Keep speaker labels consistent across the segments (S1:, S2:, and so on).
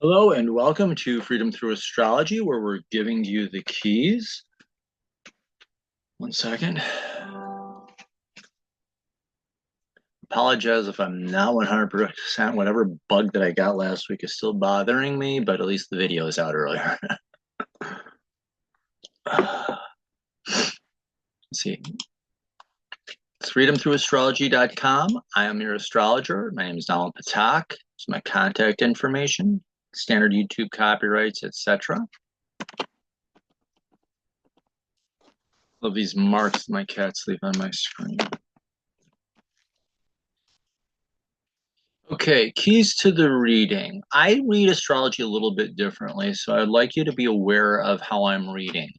S1: Hello and welcome to Freedom Through Astrology, where we're giving you the keys. One second. Apologize if I'm not 100%. Whatever bug that I got last week is still bothering me, but at least the video is out earlier. Let's see. It's freedomthroughastrology.com. I am your astrologer. My name is Donald Patak. It's my contact information, standard YouTube copyrights, etc. Love these marks my cats leave on my screen. Okay, keys to the reading. I read astrology a little bit differently, so I'd like you to be aware of how I'm reading.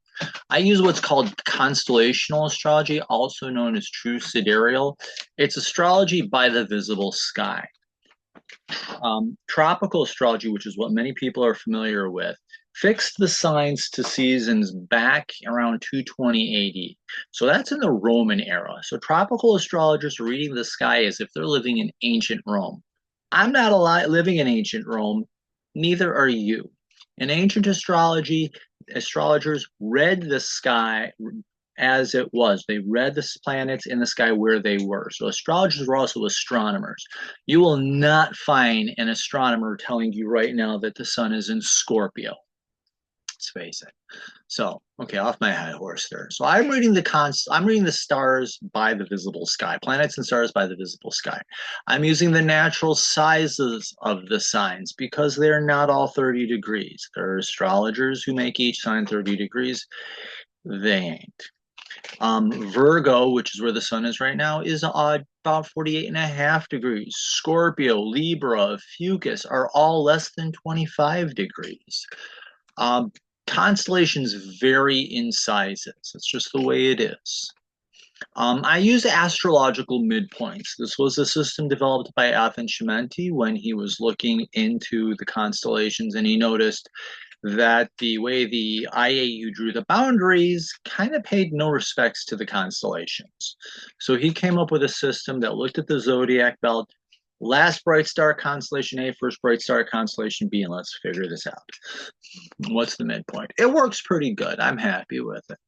S1: I use what's called constellational astrology, also known as true sidereal. It's astrology by the visible sky. Tropical astrology, which is what many people are familiar with, fixed the signs to seasons back around 220 AD. So that's in the Roman era. So tropical astrologers are reading the sky as if they're living in ancient Rome. I'm not living in ancient Rome, neither are you. In ancient astrology, astrologers read the sky as it was. They read the planets in the sky where they were. So astrologers were also astronomers. You will not find an astronomer telling you right now that the sun is in Scorpio. Let's face it. So, okay, off my high horse there. So I'm reading the stars by the visible sky, planets and stars by the visible sky. I'm using the natural sizes of the signs because they're not all 30 degrees. There are astrologers who make each sign 30 degrees. They ain't. Virgo, which is where the sun is right now, is about 48.5 degrees. Scorpio, Libra, Fucus are all less than 25 degrees. Constellations vary in sizes. It's just the way it is. I use astrological midpoints. This was a system developed by Athens Shimenti when he was looking into the constellations, and he noticed that the way the IAU drew the boundaries kind of paid no respects to the constellations. So he came up with a system that looked at the zodiac belt, last bright star constellation A, first bright star constellation B, and let's figure this out. What's the midpoint? It works pretty good. I'm happy with it.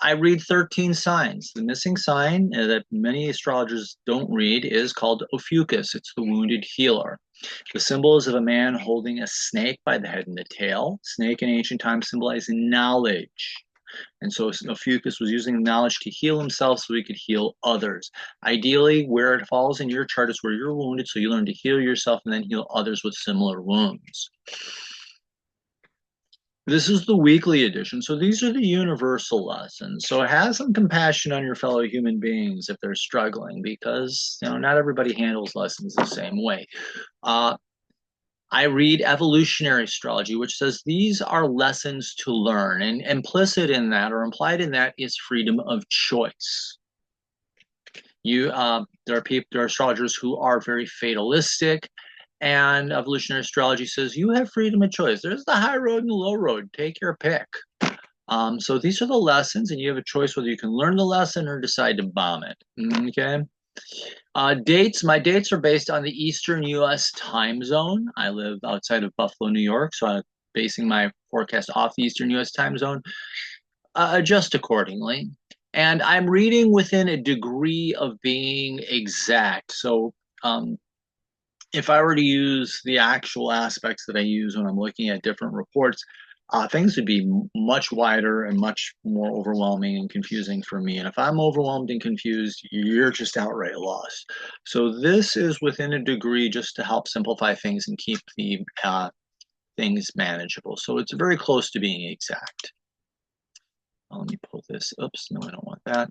S1: I read 13 signs. The missing sign that many astrologers don't read is called Ophiuchus. It's the wounded healer. The symbol is of a man holding a snake by the head and the tail. Snake in ancient times symbolized knowledge. And so Ophiuchus was using knowledge to heal himself so he could heal others. Ideally, where it falls in your chart is where you're wounded, so you learn to heal yourself and then heal others with similar wounds. This is the weekly edition. So these are the universal lessons. So have some compassion on your fellow human beings if they're struggling, because not everybody handles lessons the same way. I read evolutionary astrology, which says these are lessons to learn, and implicit in that or implied in that is freedom of choice. There are astrologers who are very fatalistic, and evolutionary astrology says you have freedom of choice. There's the high road and the low road. Take your pick. So these are the lessons, and you have a choice whether you can learn the lesson or decide to bomb it. Okay. Dates. My dates are based on the Eastern U.S. time zone. I live outside of Buffalo, New York, so I'm basing my forecast off the Eastern U.S. time zone. Adjust accordingly. And I'm reading within a degree of being exact. So if I were to use the actual aspects that I use when I'm looking at different reports, things would be much wider and much more overwhelming and confusing for me. And if I'm overwhelmed and confused, you're just outright lost. So this is within a degree just to help simplify things and keep the things manageable. So it's very close to being exact. Let me pull this. Oops, no, I don't want that.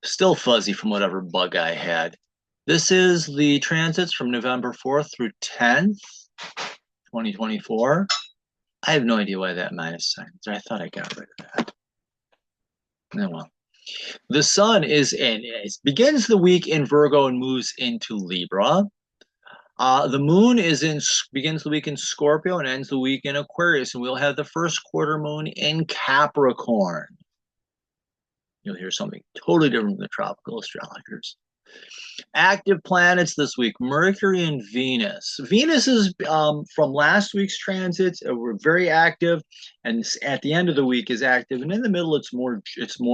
S1: Still fuzzy from whatever bug I had. This is the transits from November 4th through 10th, 2024. I have no idea why that minus sign is. I thought I got rid of that. Oh, well. The sun begins the week in Virgo and moves into Libra. The moon begins the week in Scorpio and ends the week in Aquarius, and we'll have the first quarter moon in Capricorn. You'll hear something totally different from the tropical astrologers. Active planets this week: Mercury and Venus. Venus is from last week's transits. We're very active, and at the end of the week is active, and in the middle it's more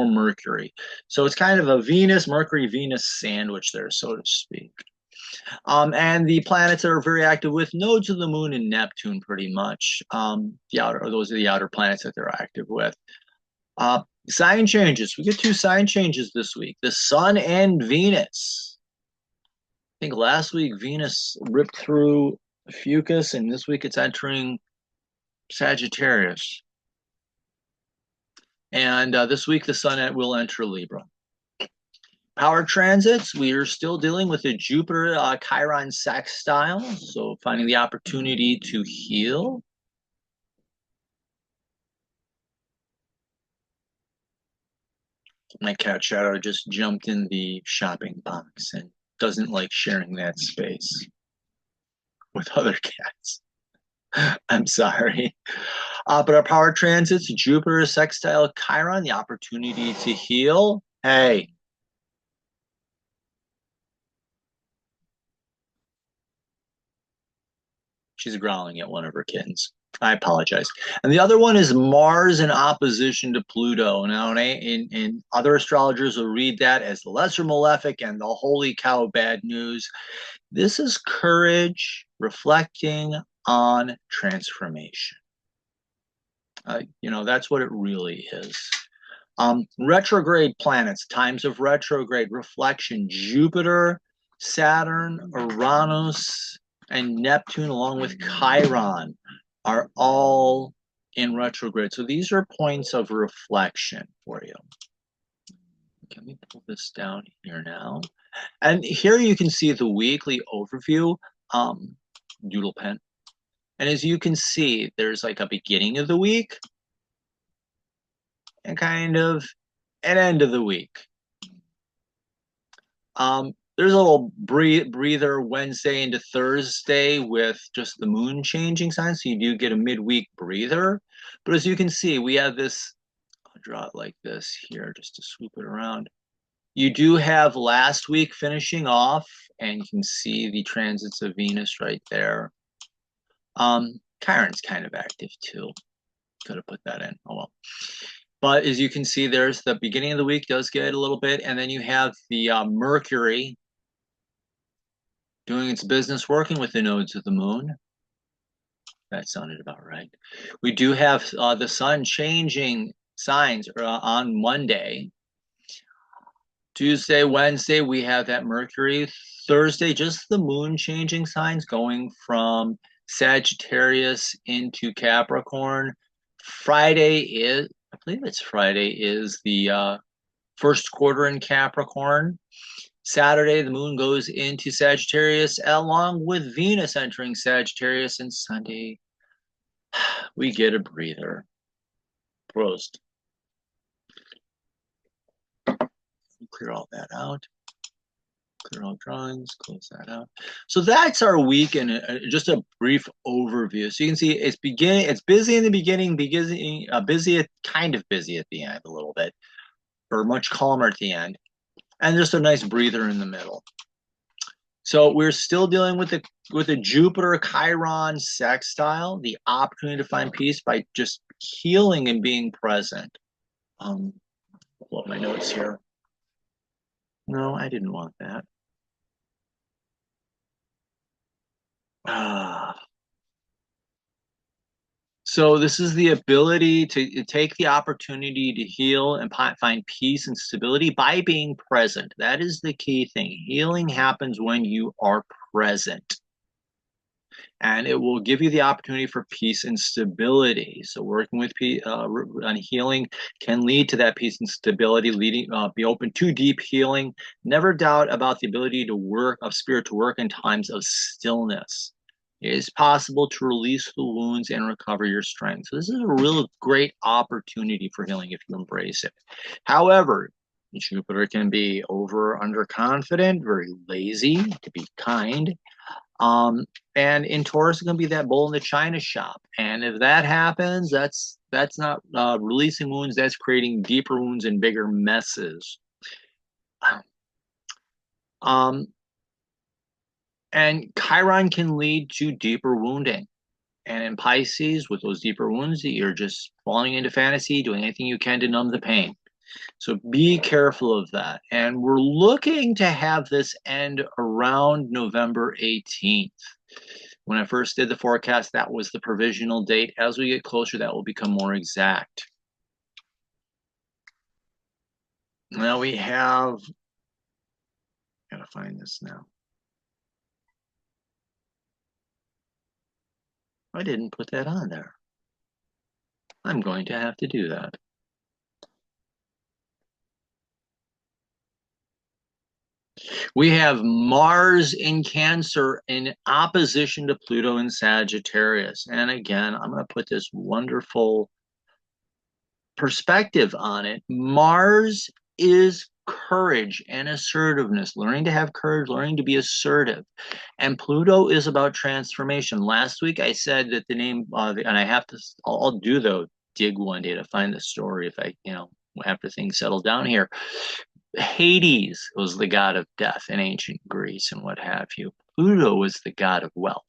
S1: Mercury. So it's kind of a Venus Mercury Venus sandwich there, so to speak. And the planets that are very active with nodes of the moon and Neptune, pretty much. Those are the outer planets that they're active with. Sign changes. We get two sign changes this week: the Sun and Venus. I think last week Venus ripped through Fucus, and this week it's entering Sagittarius. And this week the Sun will enter Libra. Power transits, we are still dealing with a Jupiter Chiron sextile, so finding the opportunity to heal. My cat Shadow just jumped in the shopping box and doesn't like sharing that space with other cats. I'm sorry. But our power transits, Jupiter sextile Chiron, the opportunity to heal. Hey. She's growling at one of her kittens. I apologize. And the other one is Mars in opposition to Pluto. Now, in other astrologers will read that as the lesser malefic and the holy cow bad news. This is courage reflecting on transformation. That's what it really is. Retrograde planets, times of retrograde reflection: Jupiter, Saturn, Uranus, and Neptune, along with Chiron, are all in retrograde. So these are points of reflection for you. Let me pull this down here now. And here you can see the weekly overview, doodle pen. And as you can see, there's like a beginning of the week and kind of an end of the week. There's a little breather Wednesday into Thursday with just the moon changing signs, so you do get a midweek breather. But as you can see, we have this, I'll draw it like this here just to swoop it around. You do have last week finishing off, and you can see the transits of Venus right there. Chiron's kind of active too. Could have put that in. Oh well. But as you can see, there's the beginning of the week does get a little bit, and then you have the Mercury doing its business, working with the nodes of the moon. That sounded about right. We do have the Sun changing signs on Monday. Tuesday, Wednesday, we have that Mercury. Thursday, just the moon changing signs, going from Sagittarius into Capricorn. Friday is, I believe it's Friday, is the first quarter in Capricorn. Saturday, the moon goes into Sagittarius, along with Venus entering Sagittarius. And Sunday, we get a breather. Prost. Clear all that out. Clear all drawings, close that out. So that's our week, and just a brief overview. So you can see it's busy in the beginning, kind of busy at the end a little bit, or much calmer at the end, and just a nice breather in the middle. So we're still dealing with the Jupiter Chiron sextile, the opportunity to find peace by just healing and being present. Pull up my notes here. No, I didn't want that. So this is the ability to take the opportunity to heal and find peace and stability by being present. That is the key thing. Healing happens when you are present. And it will give you the opportunity for peace and stability. So working with on healing can lead to that peace and stability, be open to deep healing. Never doubt about the ability of spirit to work in times of stillness. It is possible to release the wounds and recover your strength. So this is a real great opportunity for healing if you embrace it. However, Jupiter can be underconfident, very lazy, to be kind. And in Taurus, it's going to be that bull in the china shop. And if that happens, that's not releasing wounds. That's creating deeper wounds and bigger messes. And Chiron can lead to deeper wounding. And in Pisces, with those deeper wounds, you're just falling into fantasy, doing anything you can to numb the pain. So be careful of that. And we're looking to have this end around November 18th. When I first did the forecast, that was the provisional date. As we get closer, that will become more exact. Now we have, gotta find this now. I didn't put that on there. I'm going to have to do that. We have Mars in Cancer in opposition to Pluto in Sagittarius. And again, I'm going to put this wonderful perspective on it. Mars is courage and assertiveness, learning to have courage, learning to be assertive. And Pluto is about transformation. Last week I said that the name, and I have to, I'll do the dig one day to find the story if I, after things settle down here. Hades was the god of death in ancient Greece and what have you. Pluto was the god of wealth.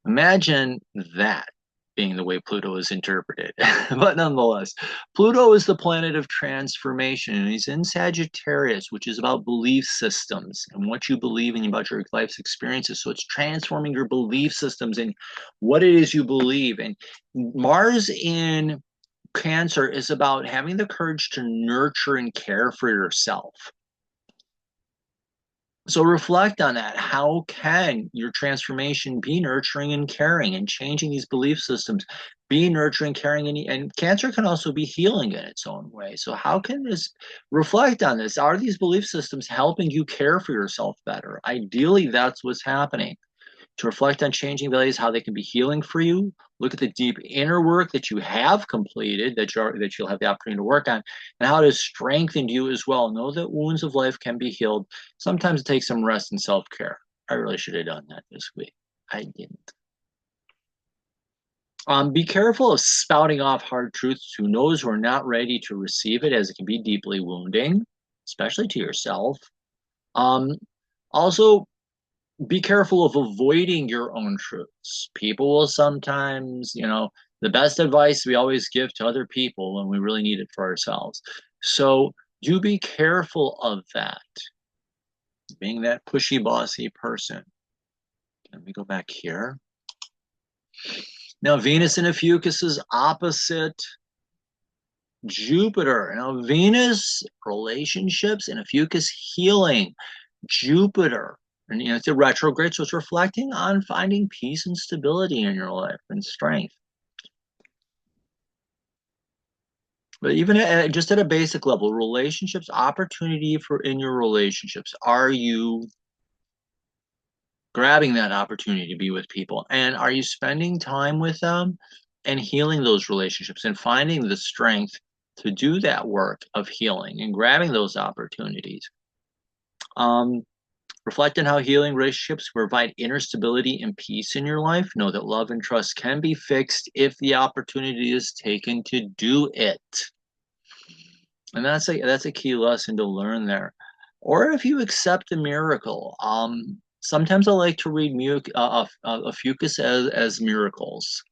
S1: Imagine that being the way Pluto is interpreted. But nonetheless, Pluto is the planet of transformation, and he's in Sagittarius, which is about belief systems and what you believe in about your life's experiences. So it's transforming your belief systems and what it is you believe. And Mars in Cancer is about having the courage to nurture and care for yourself. So reflect on that. How can your transformation be nurturing and caring and changing these belief systems? Be nurturing, caring, and Cancer can also be healing in its own way. So how can this, reflect on this? Are these belief systems helping you care for yourself better? Ideally, that's what's happening. To reflect on changing values, how they can be healing for you. Look at the deep inner work that you have completed, that you'll have the opportunity to work on, and how it has strengthened you as well. Know that wounds of life can be healed. Sometimes it takes some rest and self-care. I really should have done that this week. I didn't. Be careful of spouting off hard truths to those who are not ready to receive it, as it can be deeply wounding, especially to yourself. Also, be careful of avoiding your own truths. People will sometimes, the best advice we always give to other people when we really need it for ourselves. So do be careful of that, being that pushy, bossy person. Let me go back here. Now, Venus in Ophiuchus is opposite Jupiter. Now, Venus, relationships, and Ophiuchus, healing. Jupiter, and it's a retrograde, so it's reflecting on finding peace and stability in your life and strength. But even just at a basic level, relationships, opportunity in your relationships. Are you grabbing that opportunity to be with people? And are you spending time with them and healing those relationships and finding the strength to do that work of healing and grabbing those opportunities? Reflect on how healing relationships provide inner stability and peace in your life. Know that love and trust can be fixed if the opportunity is taken to do it. And that's a key lesson to learn there. Or if you accept the miracle. Sometimes I like to read Ophiuchus as miracles.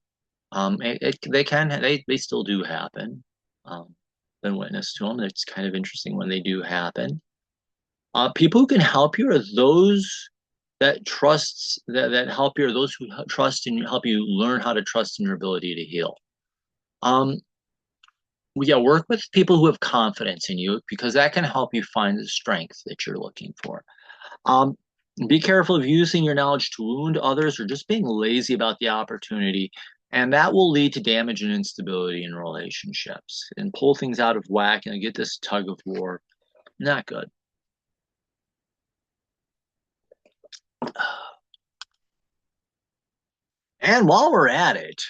S1: They still do happen. Been witness to them. It's kind of interesting when they do happen. People who can help you are those that help you, or those who trust and help you learn how to trust in your ability to heal. Work with people who have confidence in you, because that can help you find the strength that you're looking for. Be careful of using your knowledge to wound others or just being lazy about the opportunity, and that will lead to damage and instability in relationships and pull things out of whack and get this tug of war. Not good. And while we're at it,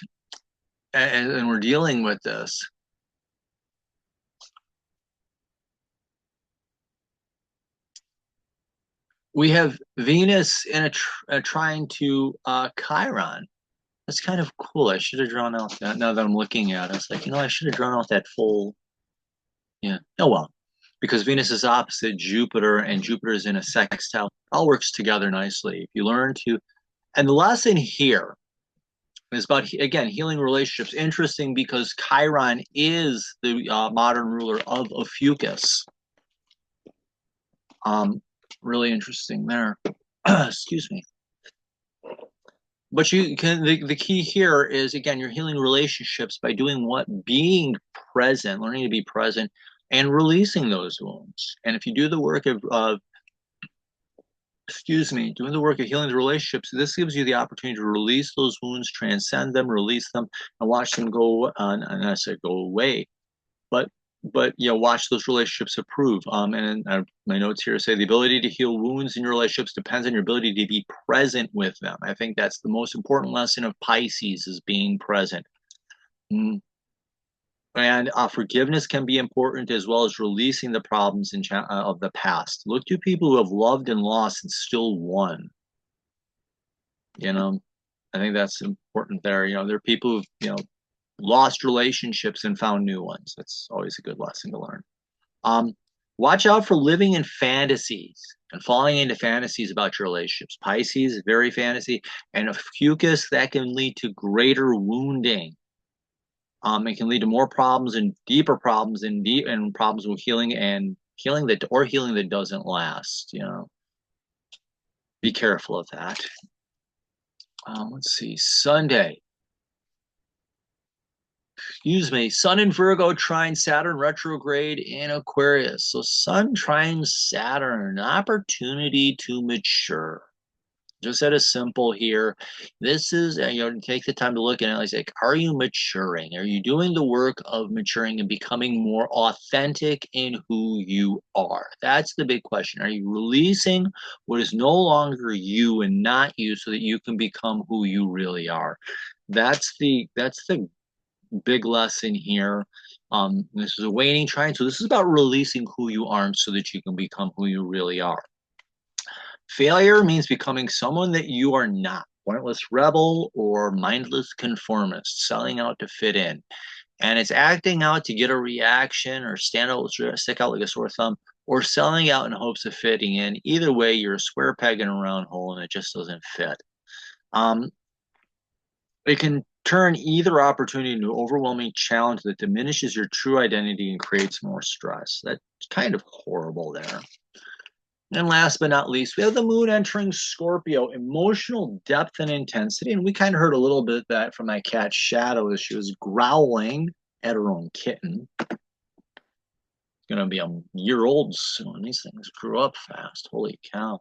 S1: and we're dealing with this, we have Venus in a trine to Chiron. That's kind of cool. I should have drawn out that. Now that I'm looking at it, it's like, I should have drawn out that full. Yeah. Oh well. because Venus is opposite Jupiter and Jupiter is in a sextile. It all works together nicely. If you learn to, and the lesson here is about, again, healing relationships. Interesting because Chiron is the modern ruler of Ophiuchus. Really interesting there. Excuse me. But you can, the key here is, again, you're healing relationships by doing what? Being present, learning to be present and releasing those wounds. And if you do the work of doing the work of healing the relationships, this gives you the opportunity to release those wounds, transcend them, release them, and watch them go, and I say go away, but watch those relationships improve. And my notes here say the ability to heal wounds in your relationships depends on your ability to be present with them. I think that's the most important lesson of Pisces, is being present. And forgiveness can be important, as well as releasing the problems of the past. Look to people who have loved and lost and still won. I think that's important there. There are people who've, lost relationships and found new ones. That's always a good lesson to learn. Watch out for living in fantasies and falling into fantasies about your relationships. Pisces, very fantasy, and Ophiuchus, that can lead to greater wounding. It can lead to more problems and deeper problems and problems with healing that doesn't last. Be careful of that. Let's see, Sunday. Sun in Virgo trine Saturn retrograde in Aquarius. So Sun trine Saturn, opportunity to mature. Just at a simple here, this is, take the time to look at it. Like, are you maturing? Are you doing the work of maturing and becoming more authentic in who you are? That's the big question. Are you releasing what is no longer you and not you, so that you can become who you really are? That's the big lesson here. This is a waning trine, so this is about releasing who you aren't so that you can become who you really are. Failure means becoming someone that you are not. Pointless rebel or mindless conformist, selling out to fit in. And it's acting out to get a reaction or stick out like a sore thumb, or selling out in hopes of fitting in. Either way, you're a square peg in a round hole and it just doesn't fit. It can turn either opportunity into an overwhelming challenge that diminishes your true identity and creates more stress. That's kind of horrible there. And last but not least, we have the moon entering Scorpio, emotional depth and intensity. And we kind of heard a little bit of that from my cat's Shadow as she was growling at her own kitten. It's going to be a year old soon. These things grew up fast. Holy cow.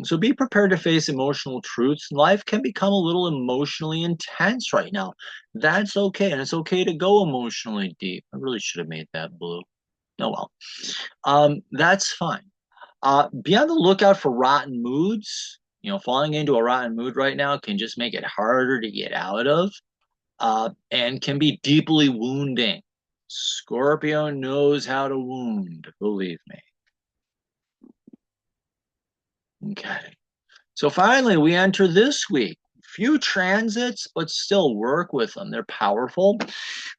S1: So be prepared to face emotional truths. Life can become a little emotionally intense right now. That's okay. And it's okay to go emotionally deep. I really should have made that blue. Oh, well. That's fine. Be on the lookout for rotten moods. Falling into a rotten mood right now can just make it harder to get out of, and can be deeply wounding. Scorpio knows how to wound, believe me. Okay. So finally, we enter this week. Few transits, but still work with them. They're powerful.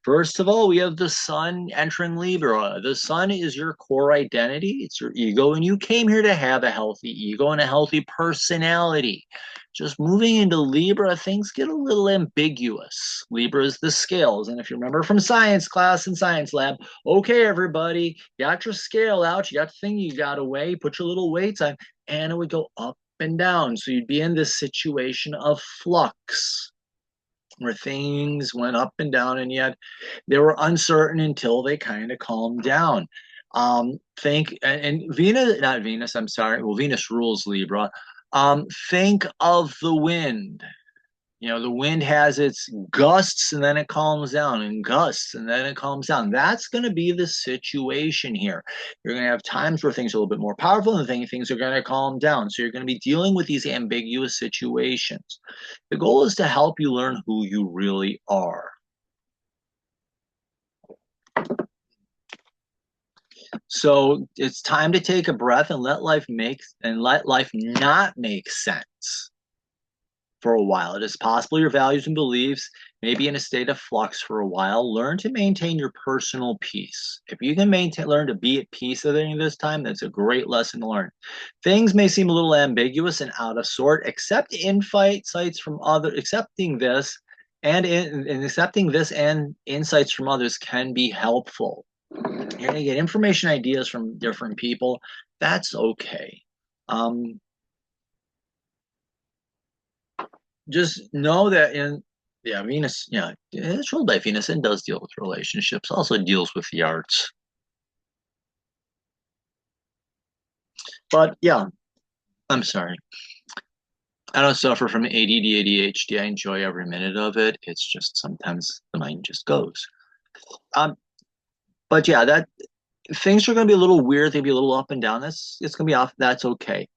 S1: First of all, we have the sun entering Libra. The sun is your core identity. It's your ego, and you came here to have a healthy ego and a healthy personality. Just moving into Libra, things get a little ambiguous. Libra is the scales, and if you remember from science class and science lab, okay, everybody, got your scale out, you got the thing you got away, put your little weights on, and it would go up and down. So you'd be in this situation of flux where things went up and down, and yet they were uncertain until they kind of calmed down. Venus rules Libra. Think of the wind. The wind has its gusts and then it calms down, and gusts and then it calms down. That's going to be the situation here. You're going to have times where things are a little bit more powerful and things are going to calm down. So you're going to be dealing with these ambiguous situations. The goal is to help you learn who you really are. So it's time to take a breath and let life not make sense. for a while. It is possible your values and beliefs may be in a state of flux for a while. Learn to maintain your personal peace. If you can learn to be at peace during this time, that's a great lesson to learn. Things may seem a little ambiguous and out of sort. Accept insights from other. Accepting this and accepting this and insights from others can be helpful. You're going to get information, ideas from different people. That's okay. Just know that Venus, it's ruled by Venus and does deal with relationships, also deals with the arts. But yeah, I'm sorry. I don't suffer from ADD, ADHD. I enjoy every minute of it. It's just sometimes the mind just goes. But yeah, that things are going to be a little weird. They'll be a little up and down. It's going to be off. That's okay.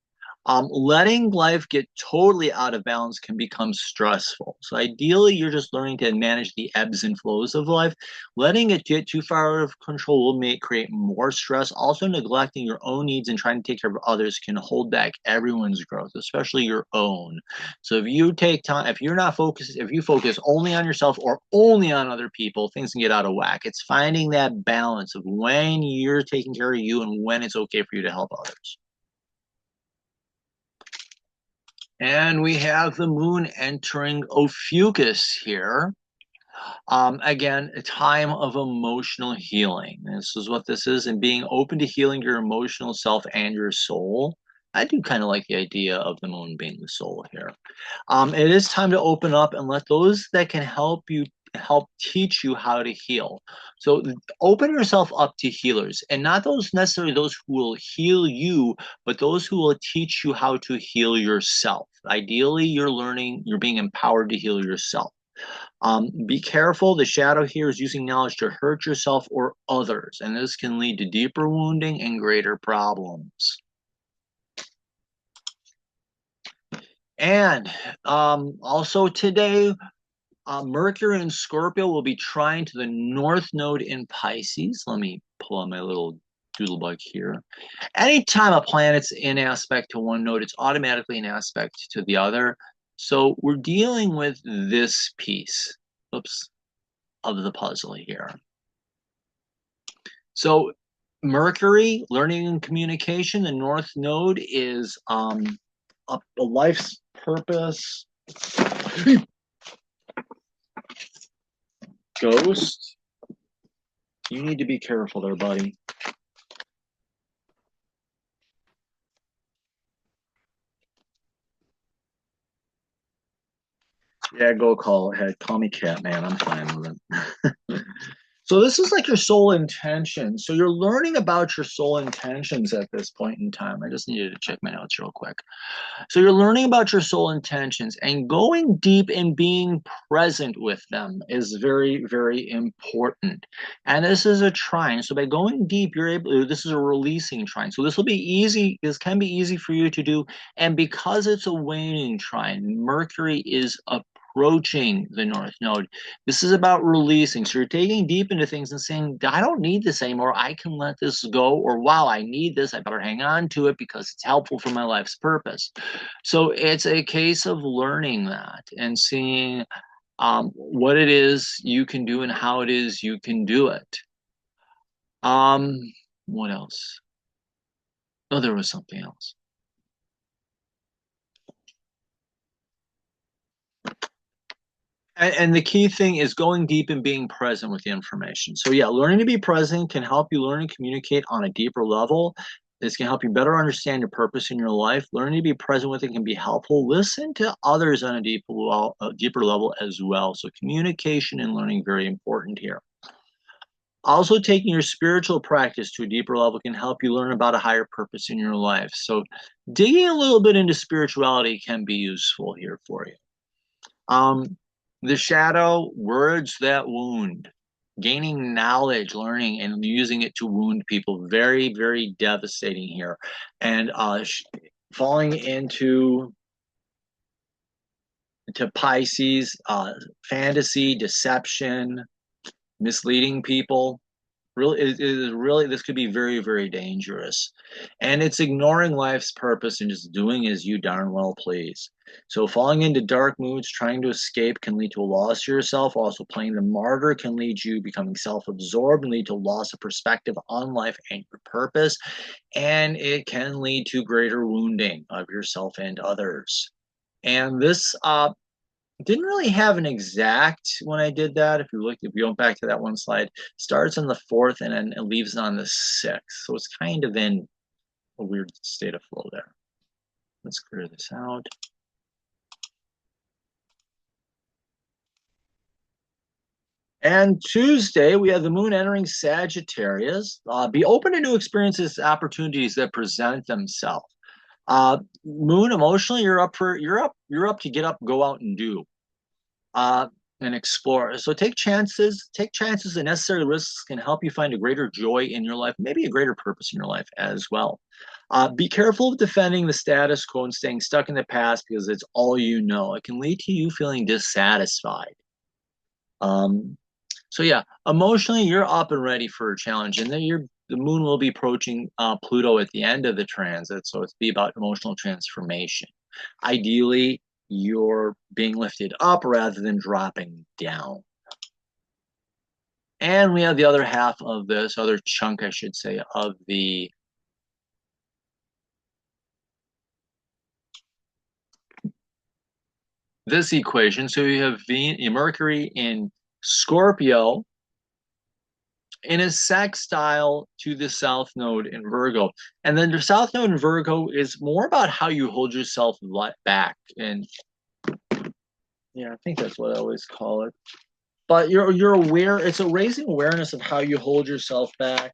S1: Letting life get totally out of balance can become stressful. So ideally, you're just learning to manage the ebbs and flows of life. Letting it get too far out of control will create more stress. Also, neglecting your own needs and trying to take care of others can hold back everyone's growth, especially your own. So if you take time, if you focus only on yourself or only on other people, things can get out of whack. It's finding that balance of when you're taking care of you and when it's okay for you to help others. And we have the moon entering Ophiuchus here. Again, a time of emotional healing. This is what this is, and being open to healing your emotional self and your soul. I do kind of like the idea of the moon being the soul here. It is time to open up and let those that can help teach you how to heal. So open yourself up to healers, and not necessarily those who will heal you, but those who will teach you how to heal yourself. Ideally, you're being empowered to heal yourself. Be careful. The shadow here is using knowledge to hurt yourself or others, and this can lead to deeper wounding and greater problems. And also today, Mercury and Scorpio will be trine to the North Node in Pisces. Let me pull out my little doodlebug here. Anytime a planet's in aspect to one node, it's automatically in aspect to the other. So we're dealing with this piece, of the puzzle here. So Mercury, learning and communication, the North Node is a life's purpose. Ghost, you need to be careful there, buddy. Yeah, go call ahead. Call me Catman. I'm fine with it. So this is like your soul intention. So you're learning about your soul intentions at this point in time. I just needed to check my notes real quick. So you're learning about your soul intentions, and going deep and being present with them is very, very important. And this is a trine. So by going deep, this is a releasing trine. So this will be easy. This can be easy for you to do. And because it's a waning trine, Mercury is approaching the North Node. This is about releasing. So you're taking deep into things and saying, I don't need this anymore. I can let this go. Or, wow, I need this. I better hang on to it because it's helpful for my life's purpose. So it's a case of learning that and seeing what it is you can do and how it is you can do it. What else? Oh, there was something else. And the key thing is going deep and being present with the information. So yeah, learning to be present can help you learn and communicate on a deeper level. This can help you better understand your purpose in your life. Learning to be present with it can be helpful. Listen to others on a deeper level as well. So communication and learning, very important here. Also, taking your spiritual practice to a deeper level can help you learn about a higher purpose in your life. So digging a little bit into spirituality can be useful here for you. The shadow, words that wound, gaining knowledge, learning, and using it to wound people. Very, very devastating here. And falling into Pisces, fantasy, deception, misleading people. Really, it is really, this could be very, very dangerous. And it's ignoring life's purpose and just doing as you darn well please. So falling into dark moods, trying to escape can lead to a loss of yourself. Also playing the martyr can lead you becoming self-absorbed and lead to loss of perspective on life and your purpose. And it can lead to greater wounding of yourself and others. And this didn't really have an exact when I did that. If you look, if you go back to that one slide, starts on the 4th and then it leaves on the 6th. So it's kind of in a weird state of flow there. Let's clear this out. And Tuesday, we have the moon entering Sagittarius. Be open to new experiences, opportunities that present themselves. Moon, emotionally, you're up to get up, go out and do. And explore. So take chances, and necessary risks can help you find a greater joy in your life, maybe a greater purpose in your life as well. Be careful of defending the status quo and staying stuck in the past because it's all you know. It can lead to you feeling dissatisfied. Um, so yeah, emotionally, you're up and ready for a challenge, and then the moon will be approaching Pluto at the end of the transit, so it's be about emotional transformation. Ideally, you're being lifted up rather than dropping down. And we have the other half of this, other chunk, I should say, of this equation. So you have Mercury in Scorpio in a sextile to the South Node in Virgo. And then the South Node in Virgo is more about how you hold yourself back. And yeah, I think that's what I always call it. But you're aware, it's a raising awareness of how you hold yourself back.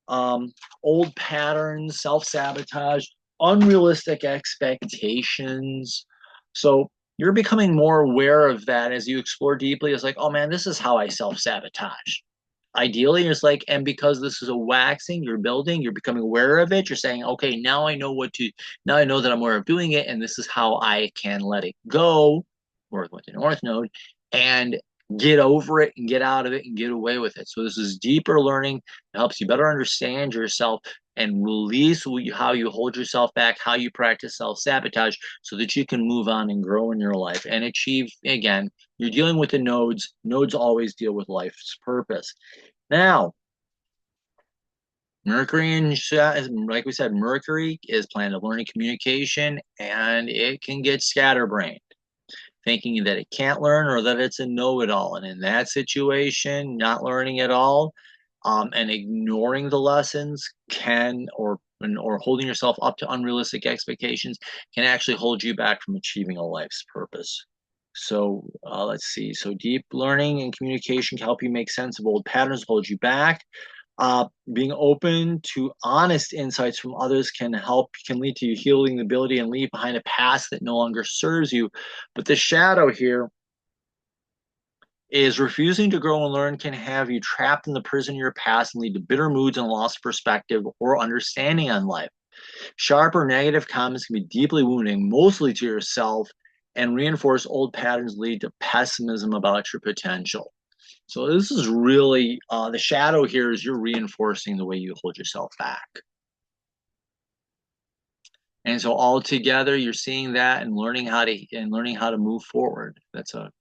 S1: Old patterns, self-sabotage, unrealistic expectations. So you're becoming more aware of that as you explore deeply. It's like, oh man, this is how I self-sabotage. Ideally, it's like, and because this is a waxing, you're building, you're becoming aware of it. You're saying, okay, now I know that I'm aware of doing it, and this is how I can let it go, or with the North Node, and get over it and get out of it and get away with it. So this is deeper learning. It helps you better understand yourself and release how you hold yourself back, how you practice self-sabotage so that you can move on and grow in your life and achieve, again, you're dealing with the nodes. Nodes always deal with life's purpose. Now, Mercury and like we said, Mercury is planet of learning communication, and it can get scatterbrained, thinking that it can't learn or that it's a know-it-all. And in that situation, not learning at all, and ignoring the lessons or holding yourself up to unrealistic expectations can actually hold you back from achieving a life's purpose. So let's see. So deep learning and communication can help you make sense of old patterns, hold you back. Being open to honest insights from others can lead to you healing the ability and leave behind a past that no longer serves you. But the shadow here is refusing to grow and learn can have you trapped in the prison of your past and lead to bitter moods and lost perspective or understanding on life. Sharp or negative comments can be deeply wounding, mostly to yourself, and reinforce old patterns lead to pessimism about your potential. So this is really the shadow here is you're reinforcing the way you hold yourself back. And so all together, you're seeing that and learning how to move forward. That's a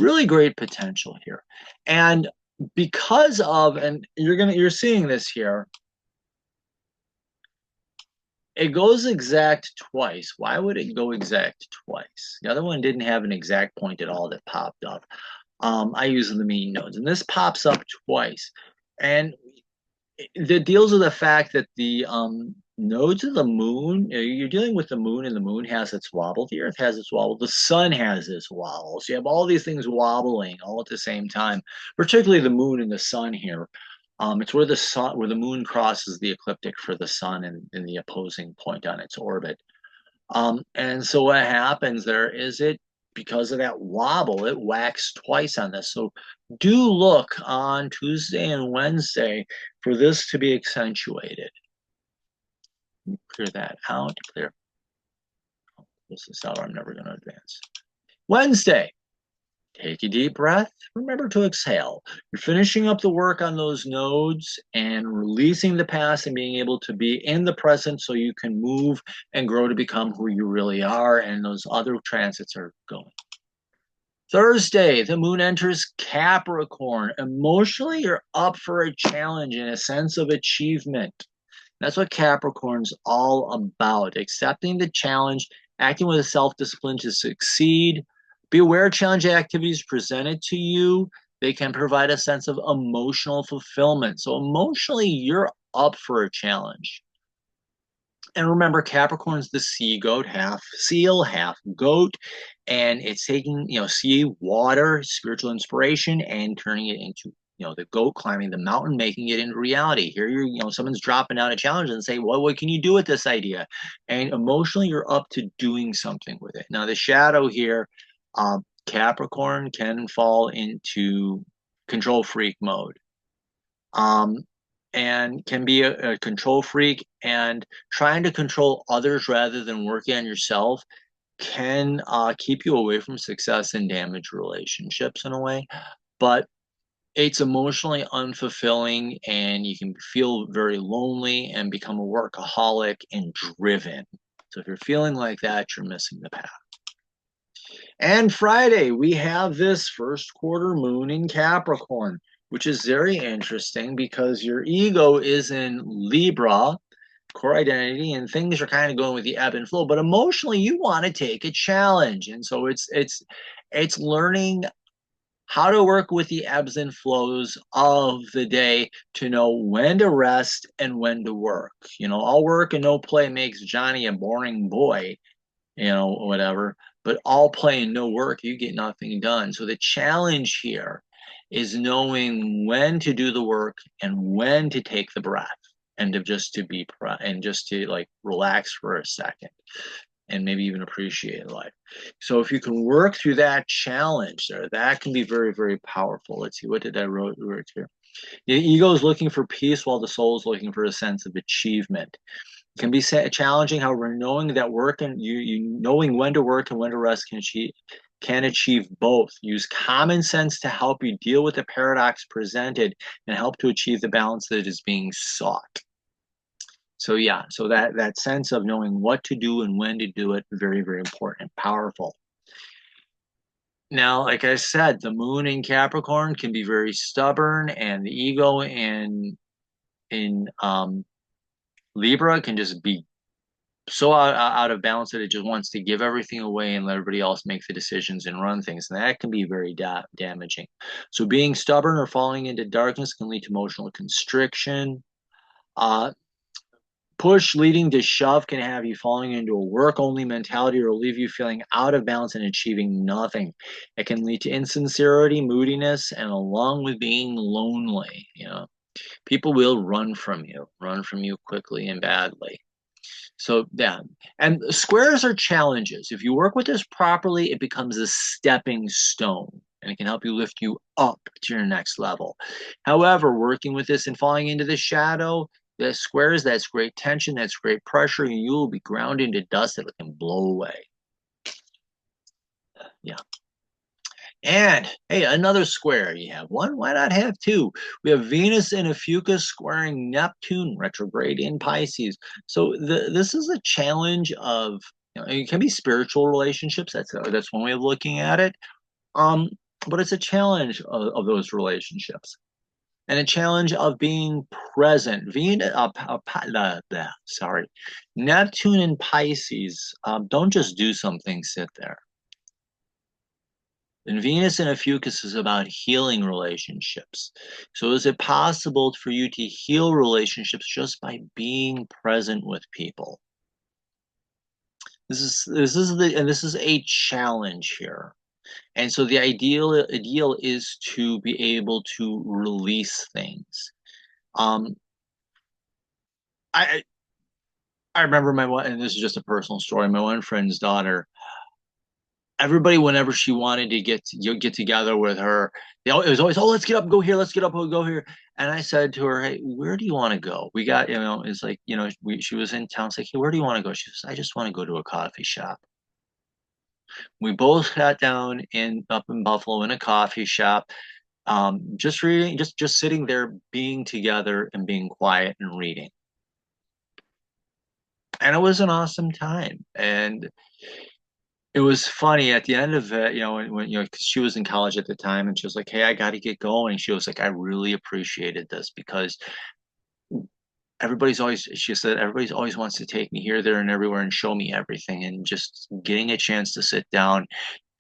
S1: really great potential here. And because of, and you're seeing this here, it goes exact twice. Why would it go exact twice? The other one didn't have an exact point at all that popped up. I use the mean nodes, and this pops up twice. And it deals with the fact that the nodes of the moon, you're dealing with the moon, and the moon has its wobble, the earth has its wobble, the sun has its wobble. So you have all these things wobbling all at the same time, particularly the moon and the sun here. It's where the moon crosses the ecliptic for the sun and in the opposing point on its orbit. And so what happens there is because of that wobble, it whacks twice on this. So do look on Tuesday and Wednesday for this to be accentuated. Clear that out. Clear. This is out. I'm never going to advance. Wednesday. Take a deep breath. Remember to exhale. You're finishing up the work on those nodes and releasing the past and being able to be in the present so you can move and grow to become who you really are. And those other transits are going. Thursday, the moon enters Capricorn. Emotionally, you're up for a challenge and a sense of achievement. That's what Capricorn's all about. Accepting the challenge, acting with self-discipline to succeed. Be aware of challenging activities presented to you. They can provide a sense of emotional fulfillment. So emotionally, you're up for a challenge. And remember, Capricorn's the sea goat, half seal, half goat. And it's taking, sea, water, spiritual inspiration, and turning it into, the goat climbing the mountain, making it into reality. Here someone's dropping down a challenge and say, well, what can you do with this idea? And emotionally, you're up to doing something with it. Now, the shadow here, Capricorn can fall into control freak mode. And can be a control freak, and trying to control others rather than working on yourself can keep you away from success and damage relationships in a way. But it's emotionally unfulfilling, and you can feel very lonely and become a workaholic and driven. So if you're feeling like that, you're missing the path. And Friday, we have this first quarter moon in Capricorn, which is very interesting because your ego is in Libra, core identity, and things are kind of going with the ebb and flow. But emotionally, you want to take a challenge, and so it's learning how to work with the ebbs and flows of the day to know when to rest and when to work. All work and no play makes Johnny a boring boy, whatever. But all play and no work, you get nothing done. So the challenge here is knowing when to do the work and when to take the breath and to like relax for a second and maybe even appreciate life. So if you can work through that challenge there, that can be very, very powerful. Let's see, what did I wrote here? The ego is looking for peace while the soul is looking for a sense of achievement. It can be challenging, however, knowing that work and you knowing when to work and when to rest can achieve both. Use common sense to help you deal with the paradox presented and help to achieve the balance that is being sought. So yeah, so that sense of knowing what to do and when to do it, very, very important, powerful. Now, like I said, the moon in Capricorn can be very stubborn, and the ego in Libra can just be so out of balance that it just wants to give everything away and let everybody else make the decisions and run things. And that can be very damaging. So being stubborn or falling into darkness can lead to emotional constriction. Push leading to shove can have you falling into a work-only mentality or leave you feeling out of balance and achieving nothing. It can lead to insincerity, moodiness, and along with being lonely, people will run from you quickly and badly. So yeah, and squares are challenges. If you work with this properly, it becomes a stepping stone and it can help you lift you up to your next level. However, working with this and falling into the shadow, the squares, that's great tension, that's great pressure, and you will be ground into dust that can blow away. Yeah. And hey, another square. You have one, why not have two? We have Venus in Ophiuchus squaring Neptune retrograde in Pisces. So this is a challenge of, it can be spiritual relationships. That's one way of looking at it. But it's a challenge of those relationships and a challenge of being present. Neptune and Pisces don't just do something, sit there. And Venus in Ophiuchus is about healing relationships. So is it possible for you to heal relationships just by being present with people? This is a challenge here. And so the ideal is to be able to release things. I remember my one, and this is just a personal story. My one friend's daughter, everybody, whenever she wanted to get together with her, it was always, oh, let's get up and go here, let's get up and go here. And I said to her, hey, where do you want to go? We got, it's like, she was in town. It's like, hey, where do you want to go? She says, I just want to go to a coffee shop. We both sat down up in Buffalo in a coffee shop, just reading, just sitting there, being together and being quiet and reading. And it was an awesome time. And it was funny at the end of it, when 'cause she was in college at the time, and she was like, "Hey, I got to get going." She was like, "I really appreciated this because she said, everybody's always wants to take me here, there, and everywhere and show me everything, and just getting a chance to sit down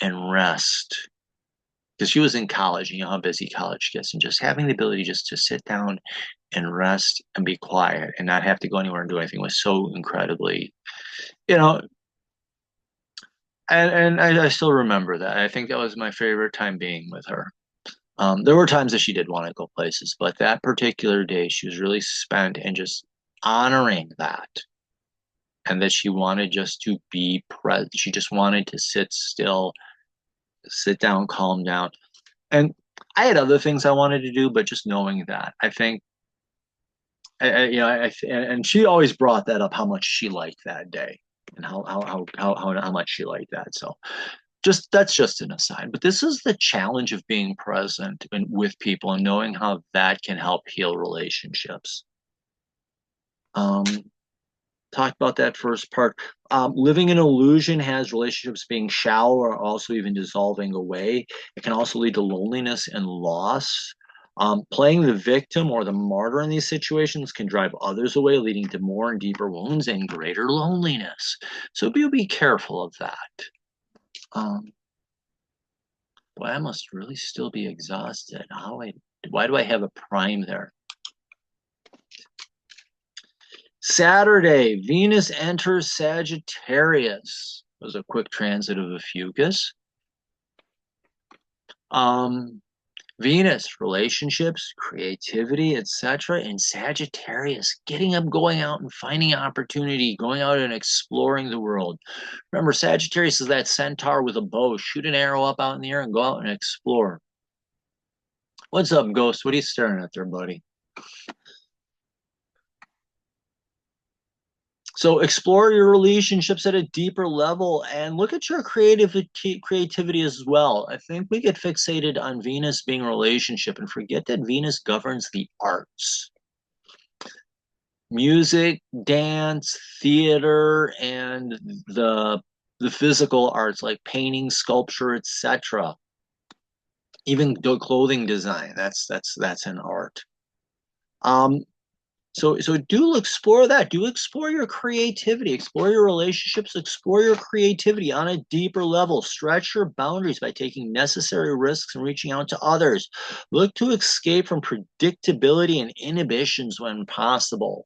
S1: and rest." Because she was in college, you know how busy college gets, and just having the ability just to sit down and rest and be quiet and not have to go anywhere and do anything was so incredibly, you know, and I still remember that. I think that was my favorite time being with her. There were times that she did want to go places, but that particular day, she was really spent and just honoring that, and that she wanted just to be present. She just wanted to sit still, sit down, calm down. And I had other things I wanted to do, but just knowing that, I think, and she always brought that up, how much she liked that day and how much she liked that. So just that's just an aside. But this is the challenge of being present and with people and knowing how that can help heal relationships. Um, Talked about that first part. Living in illusion has relationships being shallow or also even dissolving away. It can also lead to loneliness and loss. Playing the victim or the martyr in these situations can drive others away, leading to more and deeper wounds and greater loneliness. So be careful of that. Um, Boy, I must really still be exhausted. Why do I have a prime there? Saturday, Venus enters Sagittarius. It was a quick transit of a fucus. Um, Venus, relationships, creativity, etc. In Sagittarius, getting up, going out and finding opportunity, going out and exploring the world. Remember, Sagittarius is that centaur with a bow. Shoot an arrow up out in the air and go out and explore. What's up, Ghost? What are you staring at there, buddy? So explore your relationships at a deeper level and look at your creativity as well. I think we get fixated on Venus being a relationship and forget that Venus governs the arts. Music, dance, theater, and the physical arts like painting, sculpture, etc. Even clothing design, that's an art. Um, so do explore that. Do explore your creativity, explore your relationships, explore your creativity on a deeper level. Stretch your boundaries by taking necessary risks and reaching out to others. Look to escape from predictability and inhibitions when possible.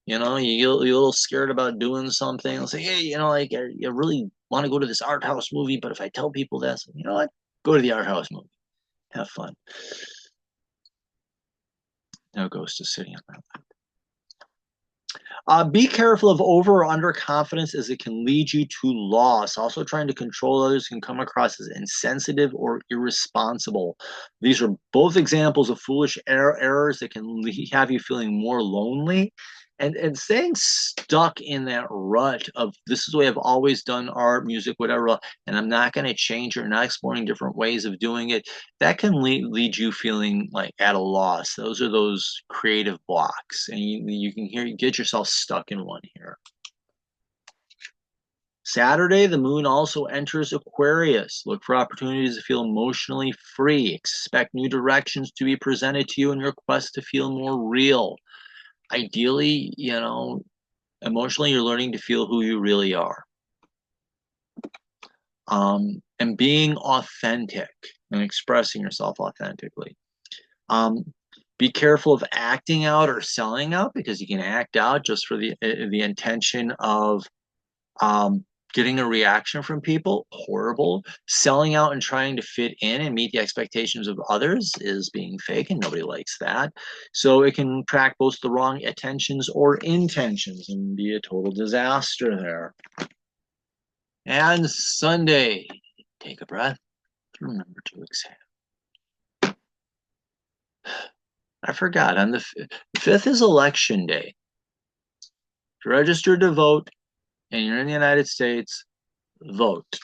S1: You get a little scared about doing something. I'll say, hey, like I really want to go to this art house movie, but if I tell people this, you know what? Go to the art house movie. Have fun. No ghost is sitting on my lap. Be careful of over or underconfidence as it can lead you to loss. Also, trying to control others can come across as insensitive or irresponsible. These are both examples of foolish errors that can have you feeling more lonely. And staying stuck in that rut of this is the way I've always done art, music, whatever, and I'm not going to change or not exploring different ways of doing it, that can lead you feeling like at a loss. Those are those creative blocks, and you can get yourself stuck in one here. Saturday, the moon also enters Aquarius. Look for opportunities to feel emotionally free. Expect new directions to be presented to you in your quest to feel more real. Ideally, emotionally, you're learning to feel who you really are. And being authentic and expressing yourself authentically. Be careful of acting out or selling out, because you can act out just for the intention of getting a reaction from people. Horrible. Selling out and trying to fit in and meet the expectations of others is being fake, and nobody likes that. So it can attract both the wrong attentions or intentions and be a total disaster there. And Sunday, take a breath. Remember to exhale. I forgot, on the 5th is election day. If you're registered to vote and you're in the United States, vote.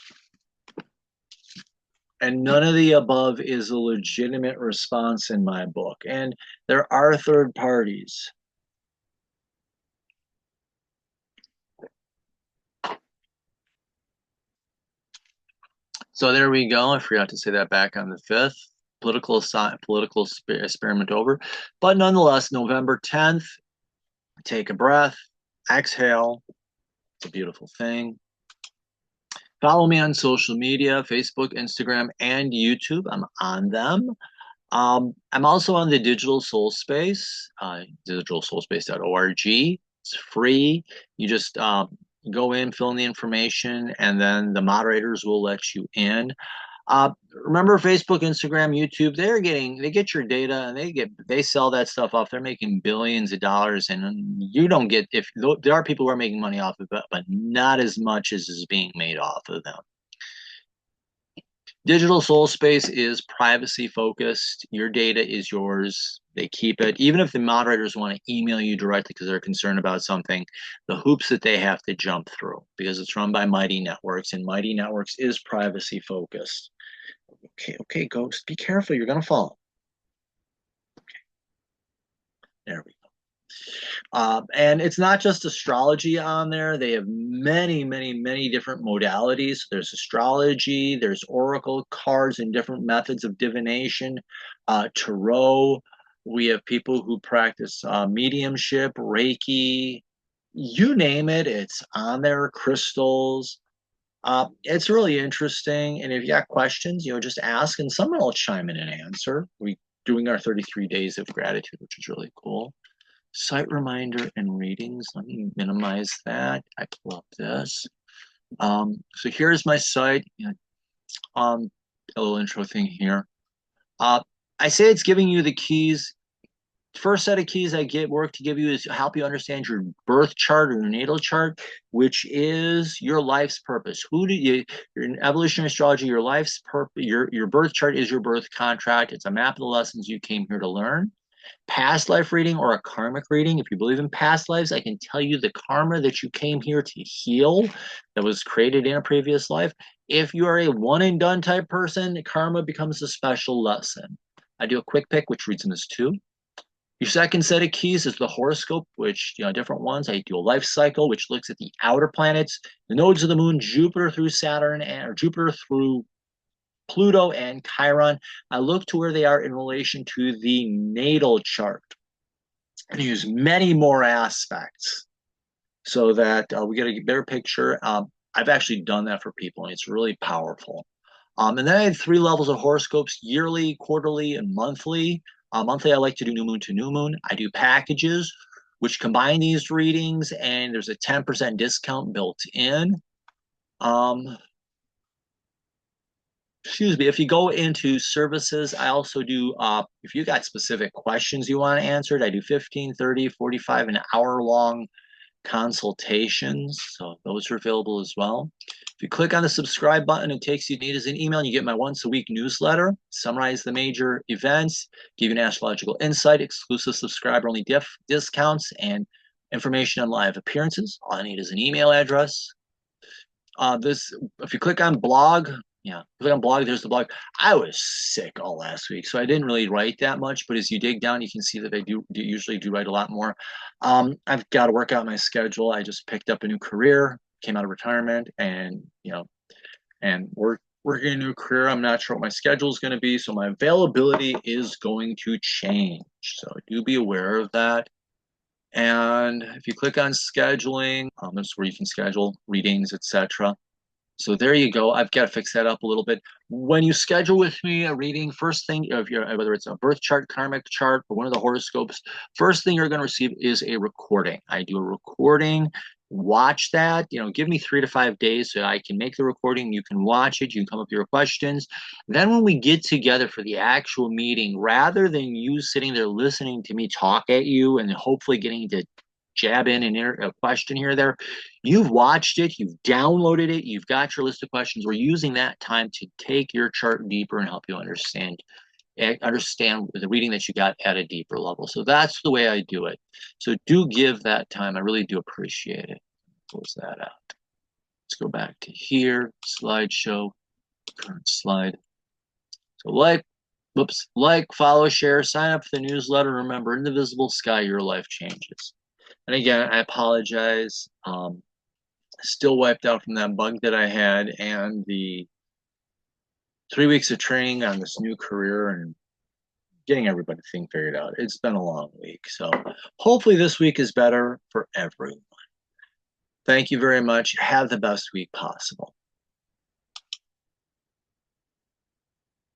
S1: And none of the above is a legitimate response in my book. And there are third parties. So there we go. I forgot to say that back on the 5th. Political experiment over. But nonetheless, November 10th, take a breath, exhale. It's a beautiful thing. Follow me on social media, Facebook, Instagram, and YouTube. I'm on them. I'm also on the Digital Soul Space, digitalsoulspace.org. It's free. You just go in, fill in the information, and then the moderators will let you in. Remember Facebook, Instagram, YouTube, they get your data and they sell that stuff off. They're making billions of dollars, and you don't get, if there are people who are making money off of it, but not as much as is being made off of them. Digital Soul Space is privacy focused. Your data is yours. They keep it. Even if the moderators want to email you directly because they're concerned about something, the hoops that they have to jump through, because it's run by Mighty Networks, and Mighty Networks is privacy focused. Okay, Ghost, be careful. You're going to fall. Okay, there we go. And it's not just astrology on there. They have many, many, many different modalities. There's astrology, there's oracle cards and different methods of divination, tarot. We have people who practice mediumship, Reiki, you name it, it's on there, crystals. It's really interesting. And if you got questions, just ask and someone will chime in and answer. We doing our 33 days of gratitude, which is really cool. Site reminder and readings. Let me minimize that. I pull up this. So here's my site. A little intro thing here. I say it's giving you the keys. First set of keys I work to give you is help you understand your birth chart or your natal chart, which is your life's purpose. You're in evolutionary astrology, your life's purpose, your birth chart is your birth contract. It's a map of the lessons you came here to learn. Past life reading or a karmic reading. If you believe in past lives, I can tell you the karma that you came here to heal that was created in a previous life. If you are a one and done type person, karma becomes a special lesson. I do a quick pick, which reads in this too. Your second set of keys is the horoscope, which, different ones. I do a life cycle, which looks at the outer planets, the nodes of the moon, Jupiter through Saturn, or Jupiter through Pluto and Chiron. I look to where they are in relation to the natal chart and use many more aspects so that we get a better picture. I've actually done that for people, and it's really powerful. And then I had 3 levels of horoscopes: yearly, quarterly, and monthly. Monthly, I like to do new moon to new moon. I do packages which combine these readings, and there's a 10% discount built in. Excuse me, if you go into services, I also do, if you got specific questions you want answered, I do 15, 30, 45, an hour long consultations. So those are available as well. If you click on the subscribe button, it takes you to an email and you get my once a week newsletter, summarize the major events, give you an astrological insight, exclusive subscriber only discounts, and information on live appearances. All I need is an email address. If you click on blog, click on blog, there's the blog. I was sick all last week, so I didn't really write that much, but as you dig down, you can see that I usually do write a lot more. I've got to work out my schedule. I just picked up a new career, came out of retirement, and working a new career. I'm not sure what my schedule is going to be, so my availability is going to change. So do be aware of that. And if you click on scheduling, that's where you can schedule readings, etc. So there you go. I've got to fix that up a little bit. When you schedule with me a reading, first thing, whether it's a birth chart, karmic chart, or one of the horoscopes, first thing you're going to receive is a recording. I do a recording. Watch that. Give me 3 to 5 days so I can make the recording. You can watch it. You can come up with your questions. Then when we get together for the actual meeting, rather than you sitting there listening to me talk at you and hopefully getting to jab in a question here or there, you've watched it, you've downloaded it, you've got your list of questions. We're using that time to take your chart deeper and help you understand the reading that you got at a deeper level. So that's the way I do it. So do give that time. I really do appreciate it. Close that out. Let's go back to here, slideshow, current slide. So like, follow, share, sign up for the newsletter. Remember, in the visible sky, your life changes. And again, I apologize. Still wiped out from that bug that I had and the 3 weeks of training on this new career and getting everything figured out. It's been a long week. So hopefully this week is better for everyone. Thank you very much. Have the best week possible.